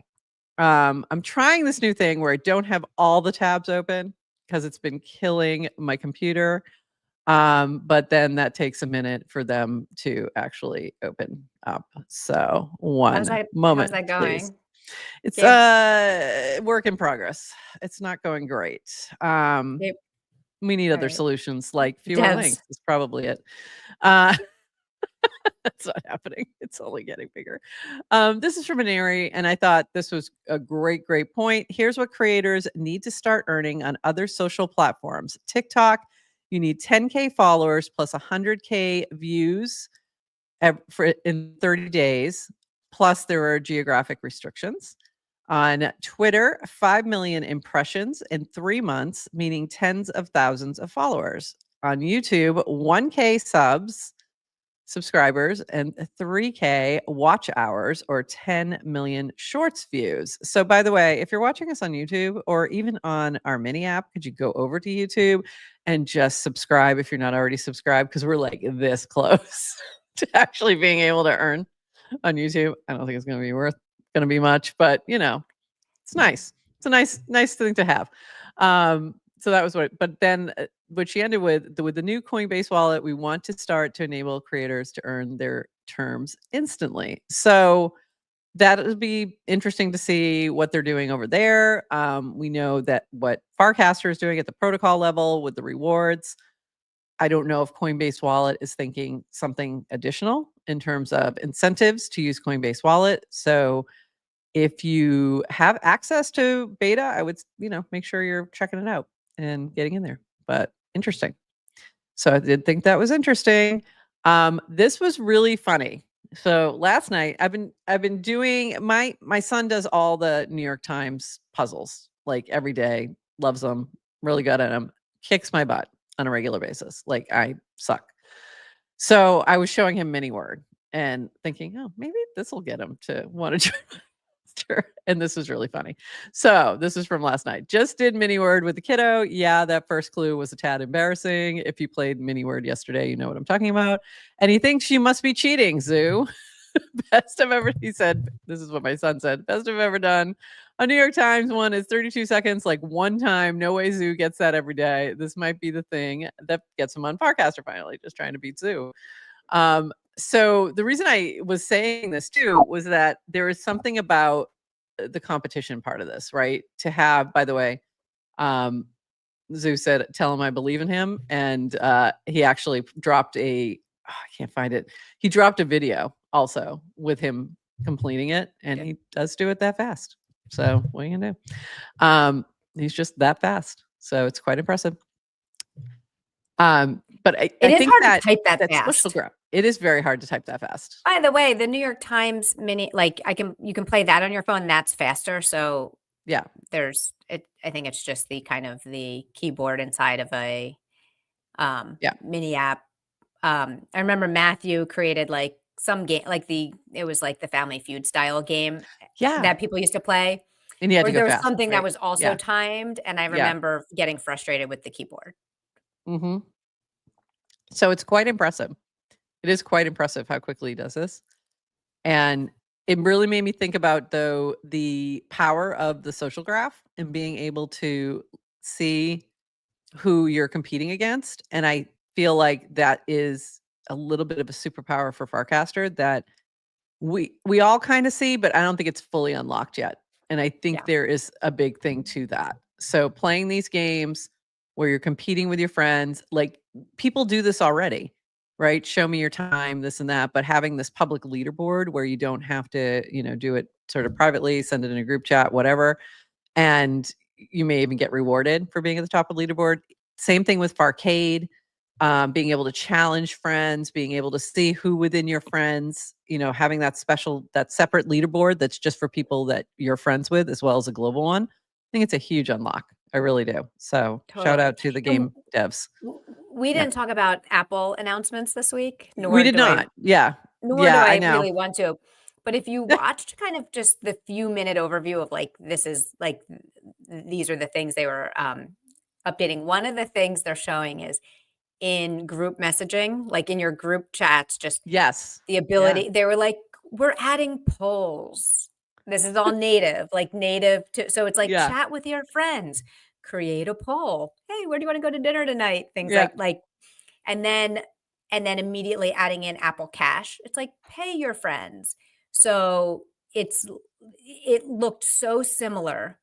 I'm trying this new thing where I don't have all the tabs open because it's been killing my computer. But then that takes a minute for them to actually open up. So moment. How's that going? Please. It's a work in progress. It's not going great. We need other solutions like fewer links is probably it. That's not happening. It's only getting bigger. This is from Anari, and I thought this was a great point. Here's what creators need to start earning on other social platforms. TikTok, you need 10K followers plus 100K views in 30 days. Plus, there are geographic restrictions. On Twitter, 5 million impressions in 3 months, meaning tens of thousands of followers. On YouTube, 1K subscribers and 3K watch hours or 10 million shorts views. So by the way, if you're watching us on YouTube or even on our mini app, could you go over to YouTube and just subscribe if you're not already subscribed? Because we're like this close to actually being able to earn on YouTube. I don't think it's going to be much, but it's nice. It's a nice thing to have. So that was but then what she ended with the new Coinbase wallet, we want to start to enable creators to earn their terms instantly. So that would be interesting to see what they're doing over there. We know that what Farcaster is doing at the protocol level with the rewards. I don't know if Coinbase Wallet is thinking something additional in terms of incentives to use Coinbase Wallet. So if you have access to beta, I would, make sure you're checking it out and getting in there. But interesting. So I did think that was interesting. This was really funny. So last night I've been doing my son does all the New York Times puzzles like every day, loves them, really good at them, kicks my butt on a regular basis. Like I suck. So I was showing him mini word and thinking, oh, maybe this will get him to want to try. And this was really funny. So this is from last night. Just did mini word with the kiddo. Yeah, that first clue was a tad embarrassing. If you played mini word yesterday, you know what I'm talking about. And he thinks you must be cheating, Zoo. Best I've ever, he said, this is what my son said, best I've ever done. A New York Times one is 32 seconds, like one time. No way Zoo gets that every day. This might be the thing that gets him on Farcaster finally, just trying to beat Zoo. So the reason I was saying this too was that there is something about the competition part of this, right? To have, by the way, Zoo said, tell him I believe in him. And he actually dropped I can't find it. He dropped a video also with him completing it. And he does do it that fast. So what are you gonna do? He's just that fast. So it's quite impressive. But I It is think hard that to type that social fast. graph, it is very hard to type that fast. By the way, the New York Times mini, like you can play that on your phone. That's faster. So Yeah. there's it. I think it's just the kind of the keyboard inside of a Yeah. mini app. I remember Matthew created like some game, like it was like the Family Feud style game Yeah. that people used to play, And you had or to go there was fast, something that right? was also Yeah. timed, and I Yeah. remember getting frustrated with the keyboard. Mm-hmm. So it's quite impressive. It is quite impressive how quickly he does this. And it really made me think about, though, the power of the social graph and being able to see who you're competing against. And I feel like that is a little bit of a superpower for Farcaster that we all kind of see, but I don't think it's fully unlocked yet. And I think Yeah. there is a big thing to that. So playing these games where you're competing with your friends, like people do this already, right? Show me your time, this and that, but having this public leaderboard where you don't have to, do it sort of privately, send it in a group chat, whatever, and you may even get rewarded for being at the top of the leaderboard. Same thing with Farcade, being able to challenge friends, being able to see who within your friends, having that separate leaderboard that's just for people that you're friends with, as well as a global one. I think it's a huge unlock. I really do. So shout Totally. out to the And game devs. we Yeah. didn't talk about Apple announcements this week, We did not. Yeah. nor do Yeah, I I know. really want to. But if you watched kind of just the few minute overview of like this is like these are the things they were updating. One of the things they're showing is in group messaging, like in your group chats, just Yes. the Yeah. ability. They were like, we're adding polls. This is all native, like native to, so it's like Yeah. chat with your friends, create a poll. Hey, where do you want to go to dinner tonight? Things Yeah. like and then immediately adding in Apple Cash. It's like pay your friends. So it looked so similar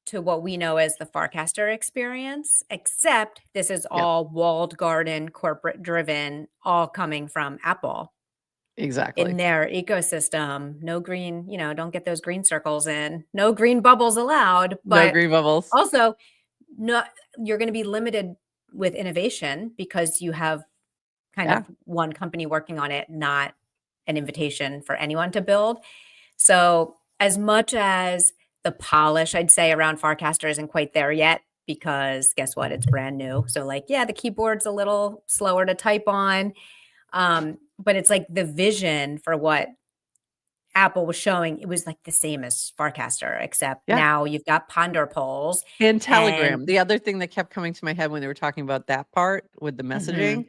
to what we know as the Farcaster experience, except this is Yep. all walled garden, corporate driven, all coming from Apple Exactly. in their ecosystem. No green, don't get those green circles in. No green bubbles allowed, No but green bubbles. also no, you're going to be limited with innovation because you have kind Yeah. of one company working on it, not an invitation for anyone to build. So, as much as the polish, I'd say, around Farcaster isn't quite there yet, because guess what? It's brand new. So, like, yeah, the keyboard's a little slower to type on. But it's like the vision for what Apple was showing, it was like the same as Farcaster, except Yeah. now you've got Ponder polls And and Telegram. The other thing that kept coming to my head when they were talking about that part with the messaging, mhm,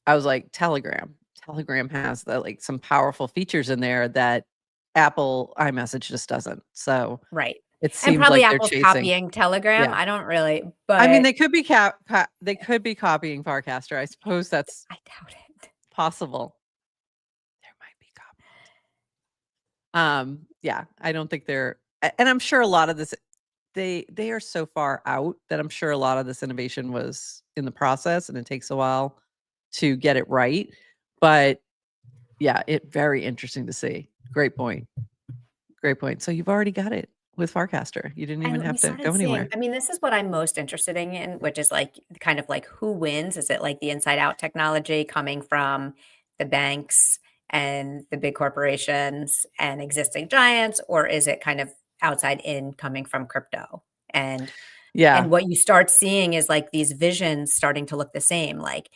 I was like, Telegram. Telegram has some powerful features in there that Apple iMessage just doesn't. So right. it And seems probably like they're Apple's chasing. copying Telegram. Yeah. I don't really, I mean, but they could be they could be copying Farcaster. I suppose that's I doubt it. possible. There might be yeah, I don't think and I'm sure a lot of this they are so far out that I'm sure a lot of this innovation was in the process and it takes a while to get it right. But yeah, very interesting to see. Great point. Great point. So you've already got it with Farcaster. You didn't even And we have to go started seeing, anywhere. I mean, this is what I'm most interested in, which is like kind of like who wins? Is it like the inside out technology coming from the banks and the big corporations and existing giants, or is it kind of outside in coming from crypto? Yeah. And what you start seeing is like these visions starting to look the same. Like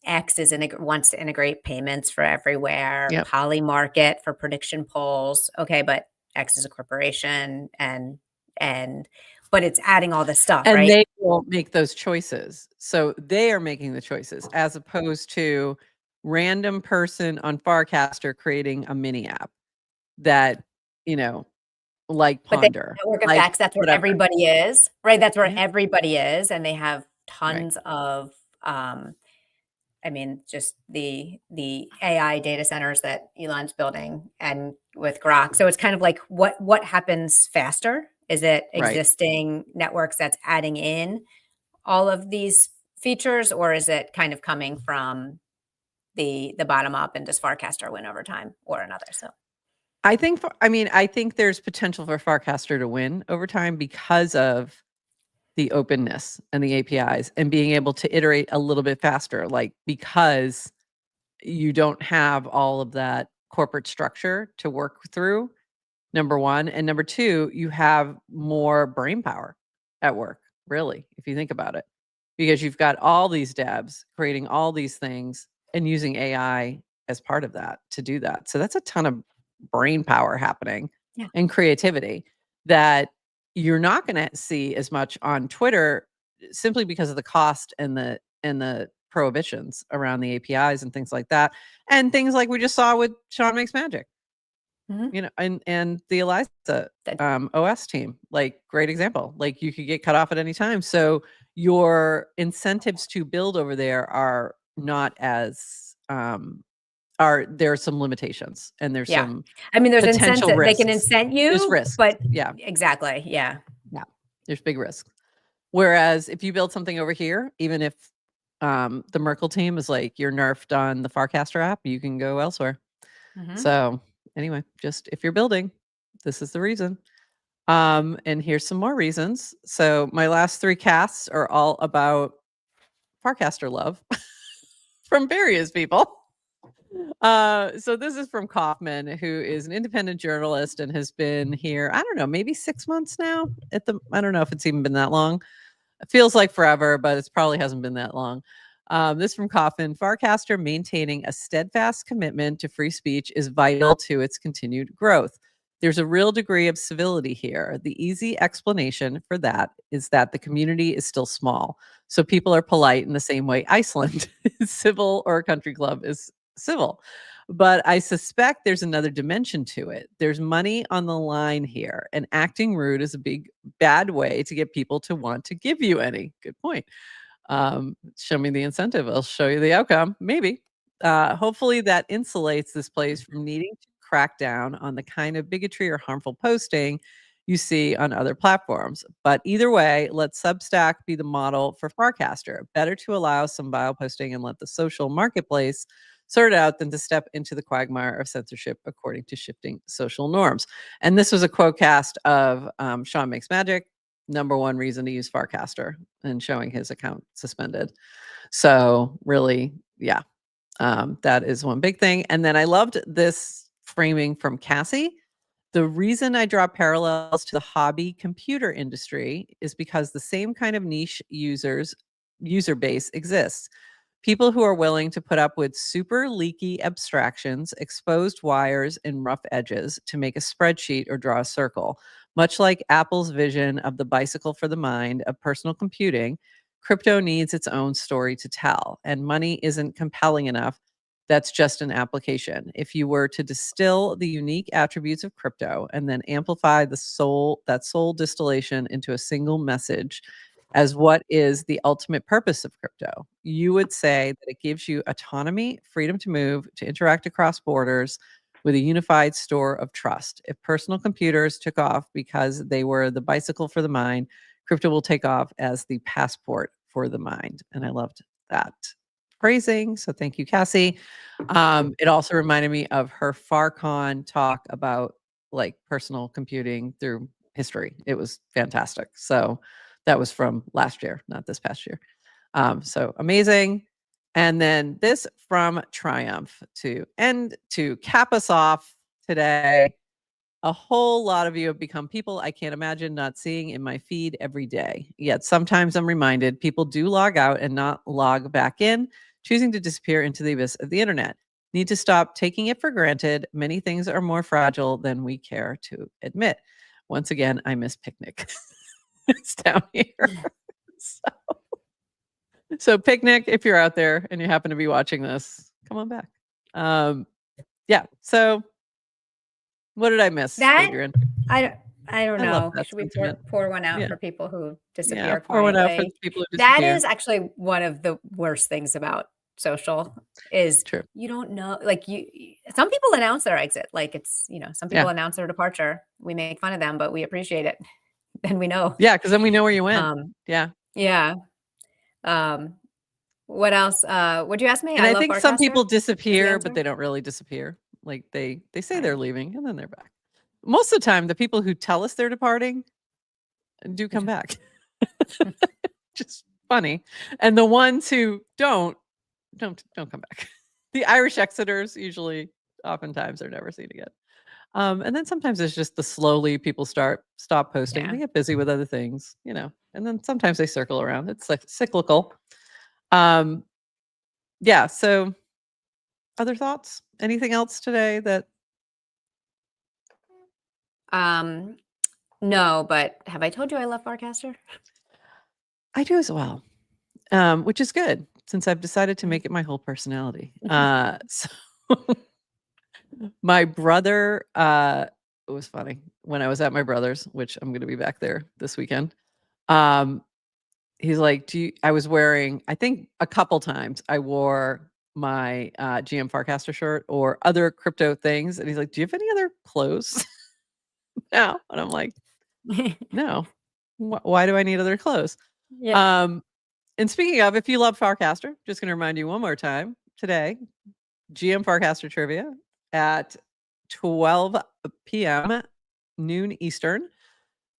X wants to integrate payments for everywhere, Yep. Poly Market for prediction polls. Okay, but X is a corporation and but it's adding all this stuff, And right? they will make those choices. So they are making the choices as opposed to random person on Farcaster creating a mini app that, you know, like But they Ponder, network like effects, that's where whatever. everybody is, right? That's where Yeah. everybody is, and they have Right. tons of I mean, just the AI data centers that Elon's building and with Grok. So it's kind of like what happens faster? Is it Right. existing networks that's adding in all of these features, or is it kind of coming from the bottom up and does Farcaster win over time or another? So I think there's potential for Farcaster to win over time because of the openness and the APIs and being able to iterate a little bit faster, like because you don't have all of that corporate structure to work through, number one. And number two, you have more brain power at work, really, if you think about it, because you've got all these devs creating all these things and using AI as part of that to do that. So that's a ton of brain power happening and creativity that you're not going to see as much on Twitter simply because of the cost and the prohibitions around the APIs and things like that. And things like we just saw with Sean Makes Magic. You know, and the Eliza OS team, like great example. Like you could get cut off at any time. So your incentives to build over there are not as there are some limitations and there's some I mean, there's potential incentive. They risks. can incent you. There's risks. But yeah, exactly. Yeah. there's big risks. Whereas if you build something over here, even if the Merkle team is like you're nerfed on the Farcaster app, you can go elsewhere. So anyway, just if you're building, this is the reason. And here's some more reasons. So my last 3 casts are all about Farcaster love from various people. So this is from Kaufman, who is an independent journalist and has been here, I don't know, maybe 6 months now. I don't know if it's even been that long. It feels like forever, but it probably hasn't been that long. This from Coffin. Farcaster maintaining a steadfast commitment to free speech is vital to its continued growth. There's a real degree of civility here. The easy explanation for that is that the community is still small. So people are polite in the same way Iceland is civil or a country club is civil. But I suspect there's another dimension to it. There's money on the line here, and acting rude is a bad way to get people to want to give you any. Good point. Show me the incentive. I'll show you the outcome. Maybe. Hopefully that insulates this place from needing to crack down on the kind of bigotry or harmful posting you see on other platforms. But either way, let Substack be the model for Farcaster. Better to allow some vile posting and let the social marketplace sort it out than to step into the quagmire of censorship according to shifting social norms. And this was a quote cast of Sean Makes Magic, number one reason to use Farcaster, and showing his account suspended. So really, yeah, that is one big thing. And then I loved this framing from Cassie. The reason I draw parallels to the hobby computer industry is because the same kind of niche user base exists. People who are willing to put up with super leaky abstractions, exposed wires, and rough edges to make a spreadsheet or draw a circle. Much like Apple's vision of the bicycle for the mind of personal computing, crypto needs its own story to tell, and money isn't compelling enough. That's just an application. If you were to distill the unique attributes of crypto and then amplify that soul distillation into a single message as what is the ultimate purpose of crypto, you would say that it gives you autonomy, freedom to move, to interact across borders with a unified store of trust. If personal computers took off because they were the bicycle for the mind, crypto will take off as the passport for the mind. And I loved that phrasing. So thank you, Cassie. It also reminded me of her FarCon talk about like personal computing through history. It was fantastic. So that was from last year, not this past year. So amazing. And then this from Triumph to cap us off today. A whole lot of you have become people I can't imagine not seeing in my feed every day. Yet sometimes I'm reminded people do log out and not log back in, choosing to disappear into the abyss of the internet. Need to stop taking it for granted. Many things are more fragile than we care to admit. Once again, I miss Picnic. It's down here. So Picnic, if you're out there and you happen to be watching this, come on back. Yeah. So what did I miss, Adrian? I don't know. Should we pour one out for people who disappear? Yeah, pour one out for people who disappear. That is actually one of the worst things about social is true. You don't know, like some people announce their exit, like it's, some people announce their departure. We make fun of them, but we appreciate it. Then we know. Yeah, because then we know where you went. Yeah. What else? Would you ask me? And I think some people disappear, but they don't really disappear. Like they say they're leaving and then they're back. Most of the time, the people who tell us they're departing do come back. Just funny. And the ones who don't come back. The Irish exiters usually, oftentimes, are never seen again. And then sometimes it's just the slowly people stop posting. Yeah. They get busy with other things, and then sometimes they circle around. It's like cyclical. Yeah. So other thoughts? Anything else today that? No, but have I told you I love Farcaster? I do as well, which is good since I've decided to make it my whole personality. So my brother, it was funny when I was at my brother's, which I'm going to be back there this weekend. He's like, I was wearing, I think a couple times I wore my GM Farcaster shirt or other crypto things. And he's like, do you have any other clothes? No. And I'm like, no. Why do I need other clothes? Yeah. And speaking of, if you love Farcaster, just going to remind you one more time today, GM Farcaster trivia at 12 p.m. noon Eastern.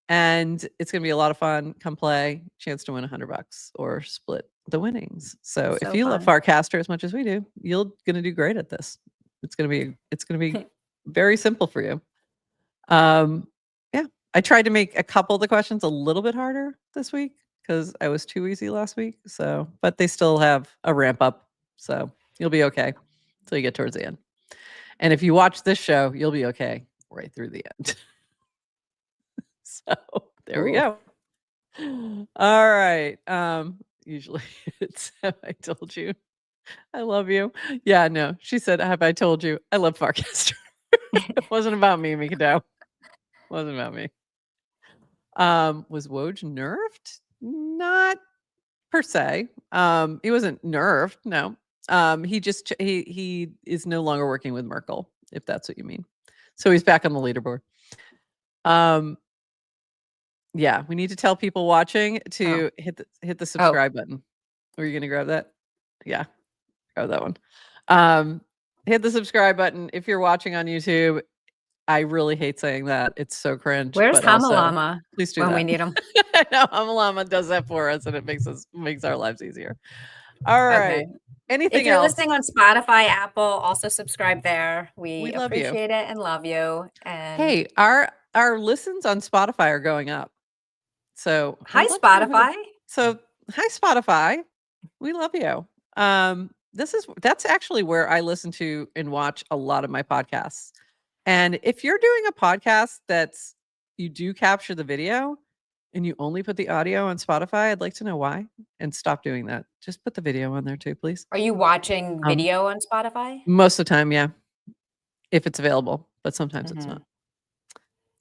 And it's going to be a lot of fun. Come play, chance to win $100 or split the winnings. So if you love Farcaster as much as we do, you're going to do great at this. It's going to be very simple for you. Yeah, I tried to make a couple of the questions a little bit harder this week because I was too easy last week. So, but they still have a ramp up. So you'll be okay until you get towards the end. And if you watch this show, you'll be okay right through the end. So there we go. All right. Usually it's have I told you I love you? Yeah, no. She said, have I told you I love Farcaster? It wasn't about me, Mikado. Wasn't about me. Was Woj nerfed? Not per se. He wasn't nerfed, no. He just he is no longer working with Merkel, if that's what you mean. So he's back on the leaderboard. Yeah, we need to tell people watching to hit the subscribe button. Are you gonna grab that? Yeah, grab that one. Hit the subscribe button if you're watching on YouTube. I really hate saying that. It's so cringe. Where's but also, Hamalama please do when that. we need him? I know Hamalama does that for us, and it makes our lives easier. All right. Okay. Anything If you're else? listening on Spotify, Apple, also subscribe there. We love you. appreciate it and love you. And Hey, our listens on Spotify are going up. So hi, Spotify. Hi, Spotify. We love you. That's actually where I listen to and watch a lot of my podcasts. And if you're doing a podcast you do capture the video and you only put the audio on Spotify, I'd like to know why, and stop doing that. Just put the video on there too, please. Are you watching video on Spotify? Most of the time, yeah. If it's available, but sometimes it's not.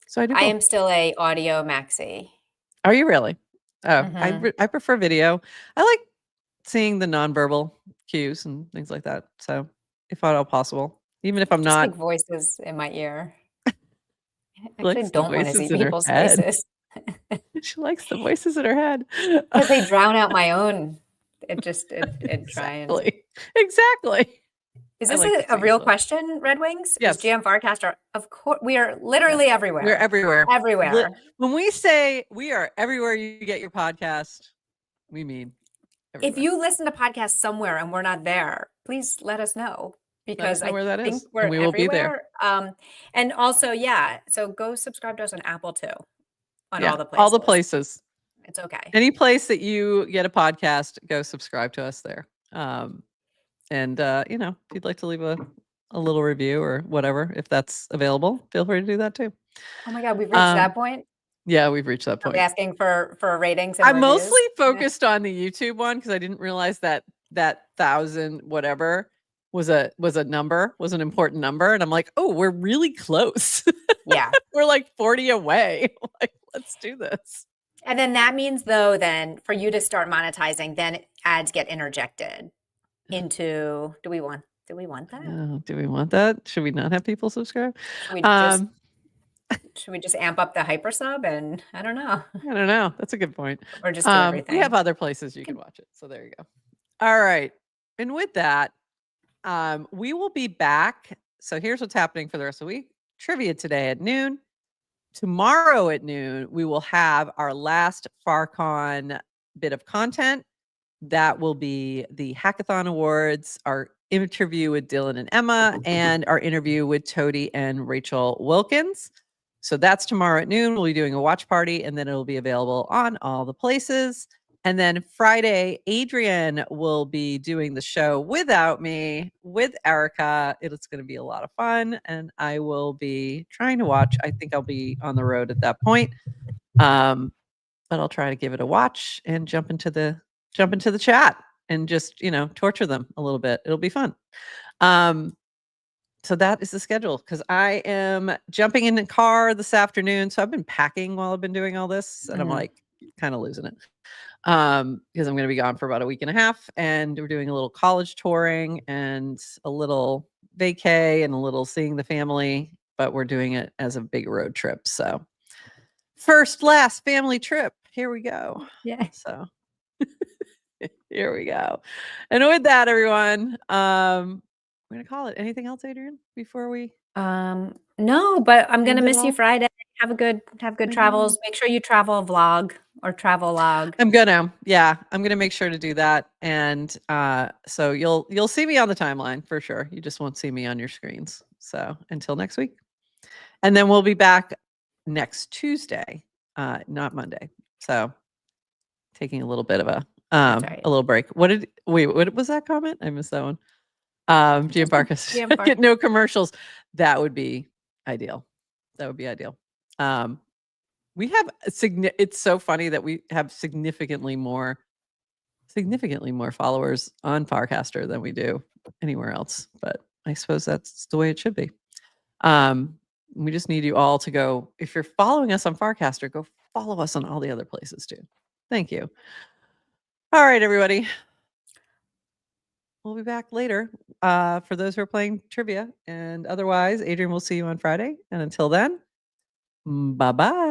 So I am still a audio maxi. Are you really? Oh, I prefer video. I like seeing the nonverbal cues and things like that. So if at all possible, even if I'm not like voices in my ear. Actually, I don't want to see people's faces. She likes the voices in her head because they drown out my own. It exactly. Exactly. Is this a real question, Red Wings? Yes. Is GM Farcaster? Of course, we are literally everywhere. We're everywhere. Everywhere. When we say we are everywhere you get your podcast, we mean everywhere. If you listen to podcasts somewhere and we're not there, please let us know. Because where that think is. we're we will everywhere. Be there. And also, so go subscribe to us on Apple too. On all the places. All the places. It's okay. Any place that you get a podcast, go subscribe to us there. And if you'd like to leave a little review or whatever, if that's available, feel free to do that too. Oh my God, we've reached that point. Yeah, we've reached that point. Asking for ratings. And I'm mostly focused on the YouTube one because I didn't realize that 1,000 whatever was an important number, and I'm like, oh, we're really close. Yeah, we're like 40 away. Like, let's do this. And then that means then for you to start monetizing, then ads get interjected into. Do we want that? Do we want that? Should we not have people subscribe? Should we just amp up the hyper sub? And I don't know. That's a good point. Or just do everything. We have other places you can watch it. So there you go. All right. And with that, we will be back So here's what's happening for the rest of the week. Trivia today at noon. Tomorrow at noon, we will have our last FarCon bit of content. That will be the Hackathon Awards, our interview with Dylan and Emma, and our interview with Toady and Rachel Wilkins. So that's tomorrow at noon. We'll be doing a watch party, and then it'll be available on all the places. And then Friday, Adrian will be doing the show without me, with Erica. It's going to be a lot of fun, and I will be trying to watch. I think I'll be on the road at that point. But I'll try to give it a watch and jump into the chat and just, torture them a little bit. It'll be fun. So that is the schedule, because I am jumping in the car this afternoon. So I've been packing while I've been doing all this, and I'm like kind of losing it. Because I'm going to be gone for about a week and a half, and we're doing a little college touring and a little vacay and a little seeing the family, but we're doing it as a big road trip. So last family trip. Here we go. Yeah. So here we go. And with that, everyone, we're going to call it. Anything else, Adrian, before we? No, but I'm going to miss you Friday. Have good travels. Make sure you travel vlog or travel log. I'm gonna make sure to do that. And so you'll see me on the timeline for sure. You just won't see me on your screens. So until next week. And then we'll be back next Tuesday, not Monday. So taking a little bit of a little break. What was that comment? I missed that one. Gianparca, get no commercials. That would be ideal. We have it's so funny that we have significantly more followers on Farcaster than we do anywhere else. But I suppose that's the way it should be. We just need you all to go. If you're following us on Farcaster, go follow us on all the other places too. Thank you. All right, everybody. We'll be back later for those who are playing trivia. And otherwise, Adrian will see you on Friday. And until then, bye-bye.